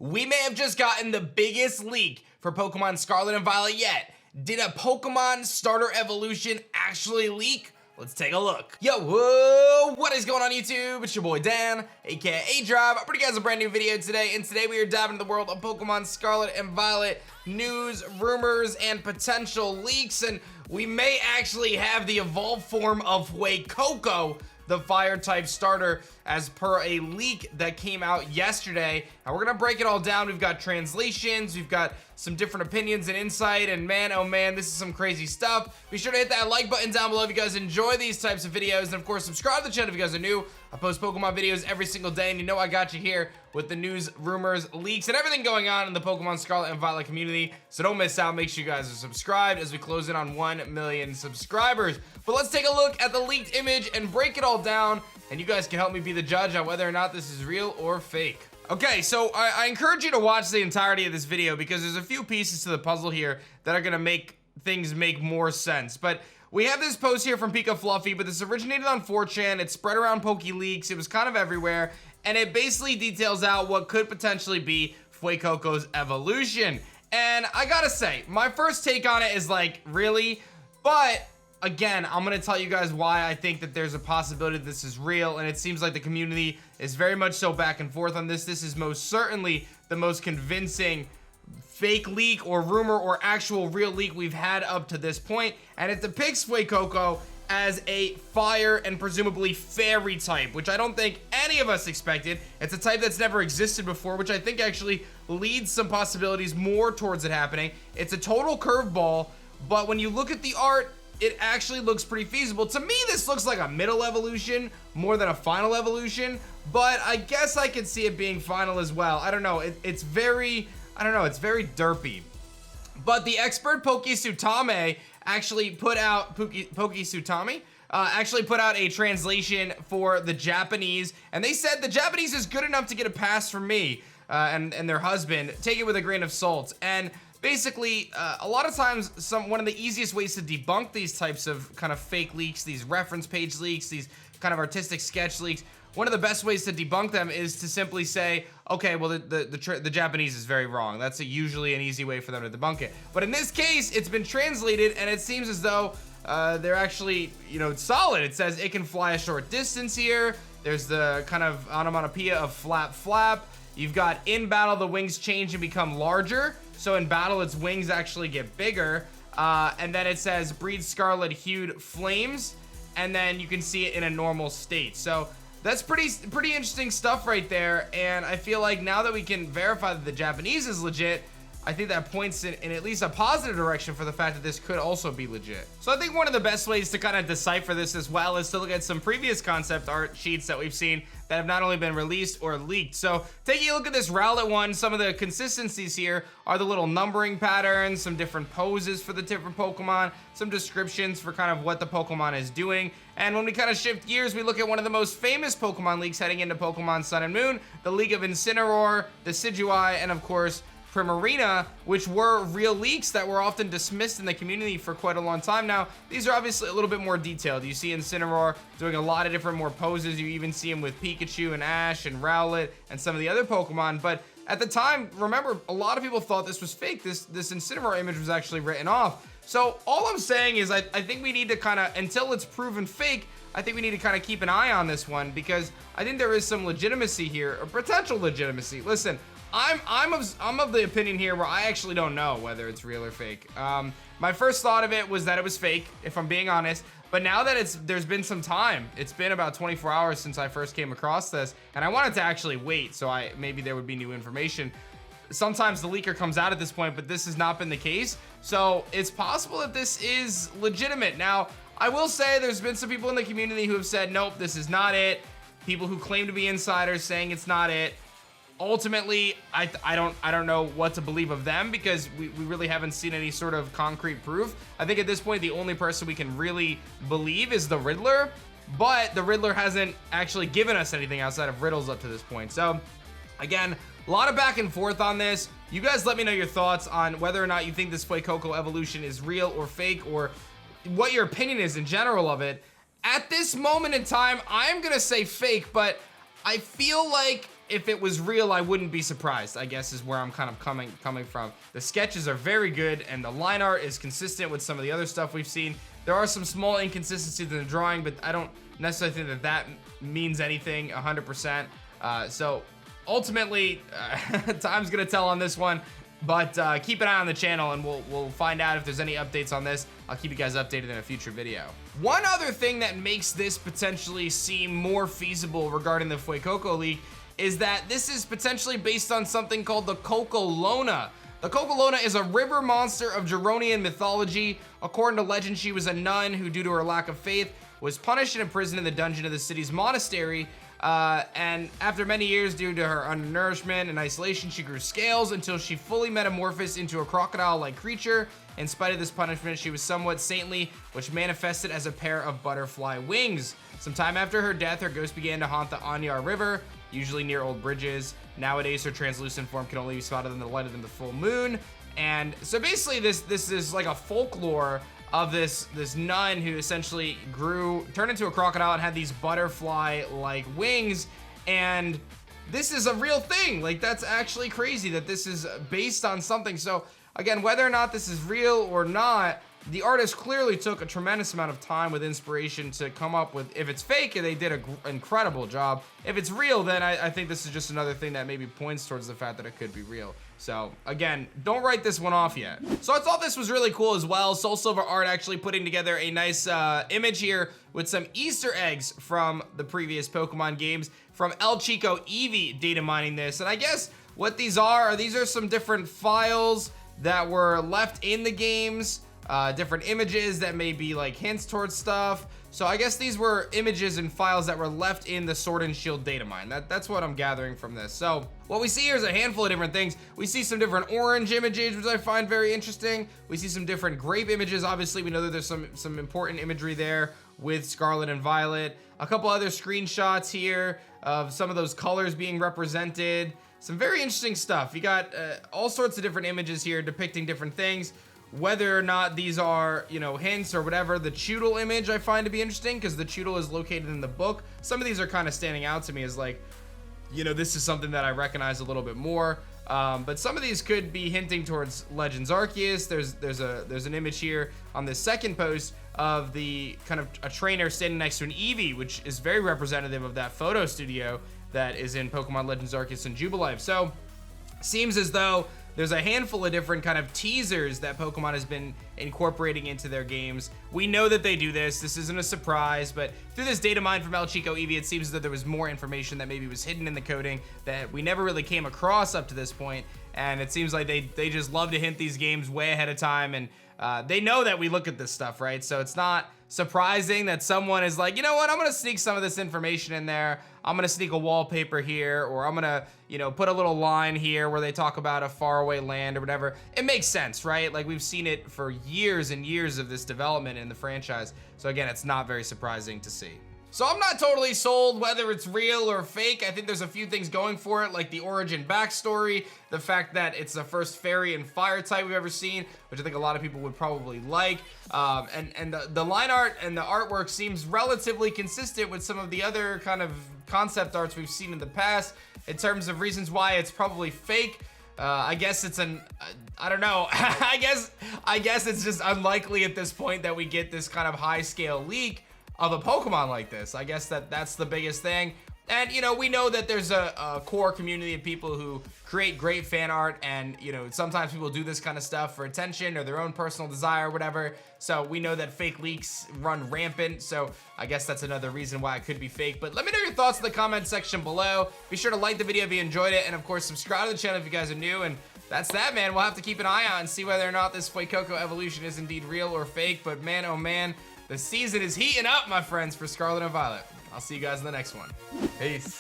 We may have just gotten the biggest leak for Pokemon Scarlet and Violet yet. Did a Pokemon Starter Evolution actually leak? Let's take a look. Yo, whoa, what is going on YouTube? It's your boy Dan, aka Drive. I'm bringing you guys a brand new video today, and today we are diving into the world of Pokemon Scarlet and Violet news, rumors, and potential leaks, and we may actually have the evolved form of Fuecoco, the fire-type starter, as per a leak that came out yesterday. And we're gonna break it all down. We've got translations, we've got some different opinions and insight, and man, oh man, this is some crazy stuff. Be sure to hit that like button down below if you guys enjoy these types of videos, and of course, subscribe to the channel if you guys are new. I post Pokemon videos every single day, and you know I got you here with the news, rumors, leaks, and everything going on in the Pokemon Scarlet and Violet community. So don't miss out. Make sure you guys are subscribed as we close in on 1 million subscribers. But let's take a look at the leaked image and break it all down, and you guys can help me be the judge on whether or not this is real or fake. Okay, so I encourage you to watch the entirety of this video because there's a few pieces to the puzzle here that are gonna make things make more sense. But we have this post here from Pika Fluffy, but this originated on 4chan. It spread around PokeLeaks. It was kind of everywhere, and it basically details out what could potentially be Fuecoco's evolution. And I gotta say, my first take on it is like, really? But again, I'm gonna tell you guys why I think that there's a possibility that this is real, and it seems like the community is very much so back and forth on this. This is most certainly the most convincing fake leak or rumor or actual real leak we've had up to this point, and it depicts Fuecoco as a fire and presumably fairy type, which I don't think any of us expected. It's a type that's never existed before, which I think actually leads some possibilities more towards it happening. It's a total curveball, but when you look at the art, it actually looks pretty feasible. To me, this looks like a middle evolution more than a final evolution, but I guess I could see it being final as well. I don't know, it's very, it's very derpy. But the expert Pokesutame actually put out, actually put out a translation for the Japanese, and they said the Japanese is good enough to get a pass from me and their husband. Take it with a grain of salt. And basically, a lot of times, one of the easiest ways to debunk these types of kind of fake leaks, these reference page leaks, these kind of artistic sketch leaks, one of the best ways to debunk them is to simply say, okay, well, the Japanese is very wrong. That's usually an easy way for them to debunk it. But in this case, it's been translated, and it seems as though they're actually, solid. It says it can fly a short distance here. There's the kind of onomatopoeia of flap, flap. You've got in battle, the wings change and become larger. So in battle, its wings actually get bigger. And then it says breeds scarlet hued flames. And then you can see it in a normal state. So that's pretty interesting stuff right there. And I feel like now that we can verify that the Japanese is legit, I think that points in at least a positive direction for the fact that this could also be legit. So I think one of the best ways to kind of decipher this as well is to look at some previous concept art sheets that we've seen that have not only been released or leaked. So taking a look at this Rowlet one, some of the consistencies here are the little numbering patterns, some different poses for the different Pokemon, some descriptions for kind of what the Pokemon is doing. And when we kind of shift gears, we look at one of the most famous Pokemon leaks heading into Pokemon Sun and Moon, the League of Incineroar, the Decidueye, and of course, Primarina, which were real leaks that were often dismissed in the community for quite a long time now. These are obviously a little bit more detailed. You see Incineroar doing a lot of different more poses. You even see him with Pikachu and Ash and Rowlet and some of the other Pokemon. But at the time, remember, a lot of people thought this was fake. This Incineroar image was actually written off. So all I'm saying is I think we need to kind of, until it's proven fake, I think we need to kind of keep an eye on this one because I think there is some legitimacy here, or potential legitimacy. Listen, I'm of the opinion here where I actually don't know whether it's real or fake. My first thought of it was that it was fake, if I'm being honest. But now that there's been some time, it's been about 24 hours since I first came across this, and I wanted to actually wait so maybe there would be new information. Sometimes the leaker comes out at this point, but this has not been the case. So it's possible that this is legitimate. Now, I will say there's been some people in the community who have said, nope, this is not it. People who claim to be insiders saying it's not it. Ultimately, I don't know what to believe of them because we really haven't seen any sort of concrete proof. I think at this point, the only person we can really believe is the Riddler, but the Riddler hasn't actually given us anything outside of riddles up to this point. So again, a lot of back and forth on this. You guys let me know your thoughts on whether or not you think this Fuecoco evolution is real or fake, or what your opinion is in general of it. At this moment in time, I'm gonna say fake, but I feel like if it was real, I wouldn't be surprised, I guess is where I'm kind of coming from. The sketches are very good, and the line art is consistent with some of the other stuff we've seen. There are some small inconsistencies in the drawing, but I don't necessarily think that means anything 100%. So ultimately, time's gonna tell on this one, but keep an eye on the channel and we'll find out if there's any updates on this. I'll keep you guys updated in a future video. One other thing that makes this potentially seem more feasible regarding the Fuecoco leak is that this is potentially based on something called the Cocolona. The Cocolona is a river monster of Geronian mythology. According to legend, she was a nun who, due to her lack of faith, was punished and imprisoned in the dungeon of the city's monastery. And after many years, due to her undernourishment and isolation, she grew scales until she fully metamorphosed into a crocodile-like creature. In spite of this punishment, she was somewhat saintly, which manifested as a pair of butterfly wings. Sometime after her death, her ghost began to haunt the Anyar River, usually near old bridges. Nowadays, her translucent form can only be spotted in the light of the full moon. And so basically, this is like a folklore of this nun who essentially turned into a crocodile and had these butterfly-like wings. And this is a real thing. Like, that's actually crazy that this is based on something. So again, whether or not this is real or not, the artist clearly took a tremendous amount of time with inspiration to come up with. If it's fake, they did an incredible job. If it's real, then I think this is just another thing that maybe points towards the fact that it could be real. So again, don't write this one off yet. So I thought this was really cool as well. Soul Silver Art actually putting together a nice image here with some Easter eggs from the previous Pokemon games, from El Chico Eevee data mining this. And I guess what these are some different files that were left in the games. Different images that may be like hints towards stuff. So I guess these were images and files that were left in the Sword and Shield data mine. That's what I'm gathering from this. So what we see here is a handful of different things. We see some different orange images, which I find very interesting. We see some different grape images. Obviously, we know that there's some important imagery there with Scarlet and Violet. A couple other screenshots here of some of those colors being represented. Some very interesting stuff. You got all sorts of different images here depicting different things. Whether or not these are, hints or whatever. The Choodle image I find to be interesting because the Choodle is located in the book. Some of these are kind of standing out to me as like, this is something that I recognize a little bit more. But some of these could be hinting towards Legends Arceus. There's an image here on this second post of the kind of a trainer standing next to an Eevee, which is very representative of that photo studio that is in Pokemon Legends Arceus and Jubilife. So seems as though there's a handful of different kind of teasers that Pokemon has been incorporating into their games. We know that they do this. This isn't a surprise, but through this data mine from El Chico Eevee, it seems that there was more information that maybe was hidden in the coding that we never really came across up to this point. And it seems like they just love to hint these games way ahead of time, and they know that we look at this stuff, right? So it's not surprising that someone is like, you know what, I'm gonna sneak some of this information in there. I'm gonna sneak a wallpaper here, or I'm gonna, put a little line here where they talk about a faraway land or whatever. It makes sense, right? Like, we've seen it for years and years of this development in the franchise. So again, it's not very surprising to see. So I'm not totally sold whether it's real or fake. I think there's a few things going for it, like the origin backstory, the fact that it's the first fairy and fire type we've ever seen, which I think a lot of people would probably like. And the line art and the artwork seems relatively consistent with some of the other kind of concept arts we've seen in the past in terms of reasons why it's probably fake. I guess it's I don't know. I guess it's just unlikely at this point that we get this kind of high scale leak of a Pokemon like this. I guess that's the biggest thing. And, we know that there's a core community of people who create great fan art, and, sometimes people do this kind of stuff for attention or their own personal desire or whatever. So we know that fake leaks run rampant. So I guess that's another reason why it could be fake. But let me know your thoughts in the comment section below. Be sure to like the video if you enjoyed it. And of course, subscribe to the channel if you guys are new. And that's that, man. We'll have to keep an eye out and see whether or not this Fuecoco evolution is indeed real or fake. But man, oh man, the season is heating up, my friends, for Scarlet and Violet. I'll see you guys in the next one. Peace.